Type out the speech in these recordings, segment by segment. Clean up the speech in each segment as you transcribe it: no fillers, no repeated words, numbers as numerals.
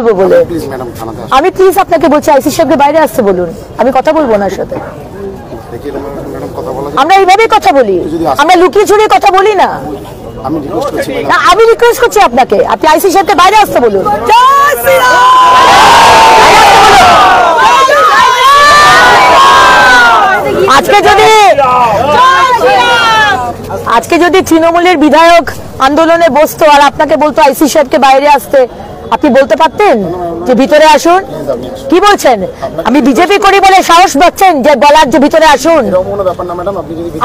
বলবো বলে। আমি প্লিজ আপনাকে বলছি আইসি সাহেবকে বাইরে আসতে বলুন, আমি কথা বলবো ওনার সাথে। আমরা এইভাবেই কথা বলি, আমরা লুকিয়ে ছুড়িয়ে কথা বলি না। আমি রিকোয়েস্ট করছি আপনাকে, আপনি আইসি সাহেবকে বাইরে আসতে বলুন। আজকে যদি তৃণমূলের বিধায়ক আন্দোলনে বসতো আর আপনাকে বলতো আইসি সাহেবকে বাইরে আসতে, আপনি বলতে পারতেন যে ভিতরে আসুন? কি বলছেন? আমি বিজেপি করি বলে সাহস পাচ্ছেন যে বলার যে ভিতরে আসুন?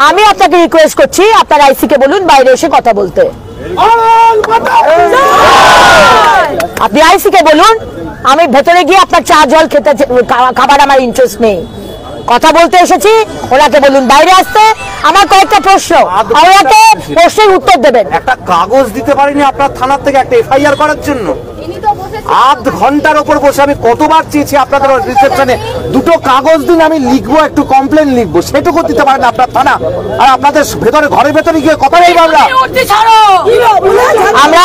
আমি আপনাকে রিকোয়েস্ট করছি আপনার আইসি কে বলুন বাইরে এসে কথা বলতে। আপনি আইসি কে বলুন আমি ভেতরে গিয়ে আপনার চা জল খেতে, খাবার আমার ইন্টারেস্ট নেই, কথা বলতে এসেছি। ওনাকে বলুন বাইরে আসতে। আমার কয়েকটা প্রশ্ন, ওনাকে প্রশ্নের উত্তর দেবেন। একটা কাগজ দিতে পারিনি আপনার থানার থেকে একটা এফআইআর করার জন্য। আধ ঘন্টার ওপর বসে আমি কতবার চেয়েছি আপনাদের রিসেপশনে দুটো কাগজ দিন, আমি লিখবো, একটু কমপ্লেন লিখবো, সেটুকু দিতে পারেন আপনার থানা। আর আপনাদের ভেতরে ঘরের ভেতরে গিয়ে কথা নেই। আমরা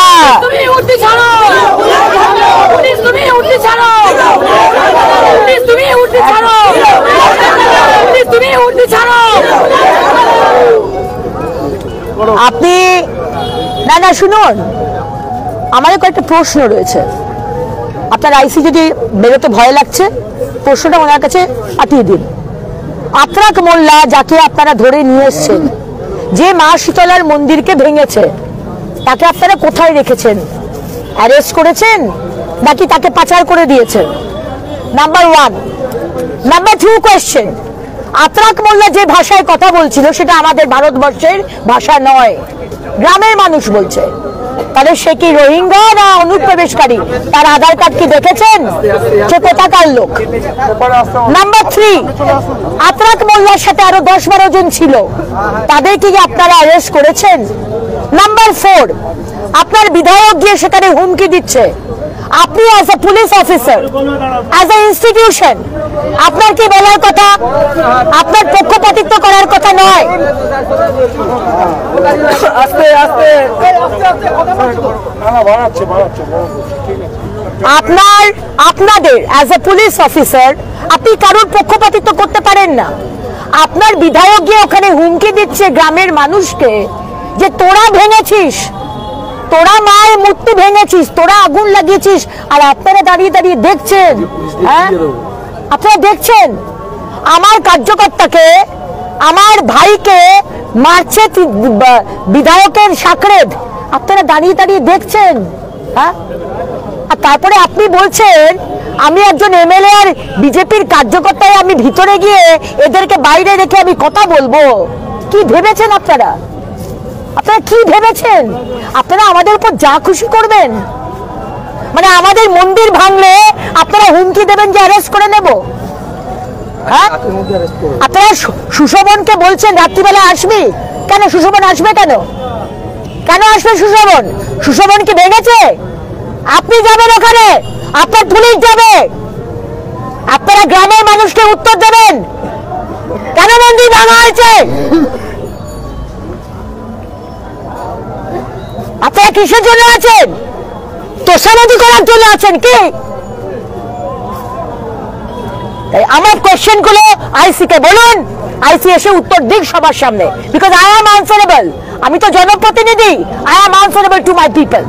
আপনি না শুনুন, আমার কয়েকটা প্রশ্ন রয়েছে। আপনার আইসি যদি বেরোতে ভয় লাগছে, প্রশ্নটা ওনার কাছে পাঠিয়ে দিন। আত্রাক মোল্লা যাকে আপনারা ধরে নিয়ে এসছেন, যে মা শীতলার মন্দিরকে ভেঙেছে, তাকে আপনারা কোথায় রেখেছেন? অ্যারেস্ট করেছেন নাকি তাকে পাচার করে দিয়েছেন? নাম্বার 1। নাম্বার 2 কোয়েশ্চেন, আত্রাক মোল্লা যে ভাষায় কথা বলছিল সেটা আমাদের ভারতবর্ষের ভাষা নয়, গ্রামের মানুষ বলছে। তাহলে সে কি রোহিঙ্গা না অনুপ্রবেশকারী? তার আধার কার্ড কি দেখেছেন? সে কোথাকার লোক? নাম্বার 3, আত্রাক মোল্লার সাথে আরো 10-12 জন ছিল, তাদের কি আপনারা অ্যারেস্ট করেছেন? নাম্বার 4, আপনার বিধায়ক গিয়ে সেখানে হুমকি দিচ্ছে, আপনি as a police officer, as a institution, আপনার কি বলার কথা? আপনার পক্ষপাতিত্ব করার কথা নয়। আপনাদের অ্যাজ এ পুলিশ অফিসার আপনি কারোর পক্ষপাতিত্ব করতে পারেন না। আপনার বিধায়ক গিয়ে ওখানে হুমকি দিচ্ছে গ্রামের মানুষকে যে তোরা ভেঙেছিস, তোরা মায়ের মূর্তি ভেঙেছিস, তোরা আগুন লাগিয়েছিস, আর আপনারা দাঁড়িয়ে দাঁড়িয়ে দেখছেন। হ্যাঁ, আপনারা দেখছেন আমার কার্যকর্তাকে, আমার ভাইকে মারছে বিধায়কের সাকরেদ, আপনারা দাঁড়িয়ে দাঁড়িয়ে দেখছেন। হ্যাঁ, আর তারপরে আপনি বলছেন আমি একজন এমএলএ আর বিজেপির কার্যকর্তায় আমি ভিতরে গিয়ে এদেরকে বাইরে রেখে আমি কথা বলবো। কি ভেবেছেন আপনারা? আপনারা কি ভেবেছেন? আপনারা আমাদের উপর যা খুশি করবেন? মানে আমাদের মন্দির ভাঙলে আপনারা হুমকি দেবেন যে অ্যারেস্ট করে নেব? হ্যাঁ, আপনারা সুশোভনকে বলছেন রাত্রিবেলা আসবি কেন? সুশোভন আসবে কেন? কেন আসবে সুশোভন? সুশোভন কি ভেঙেছে? আপনি যাবেন ওখানে, আপনার পুলিশ যাবে, আপনারা গ্রামের মানুষকে উত্তর দেবেন কেন মন্দির ভাঙা হয়েছে। আপনারা কিসের জন্য আছেন? তোষামোদি করার জন্য আছেন কি? তাই আমার কোশ্চেন গুলো আইসি কে বলুন, আইসি এসে উত্তর দিক সবার সামনে, বিকজ আই অ্যাম আনসারেবল। আমি তো জনপ্রতিনিধি, I am answerable to my people.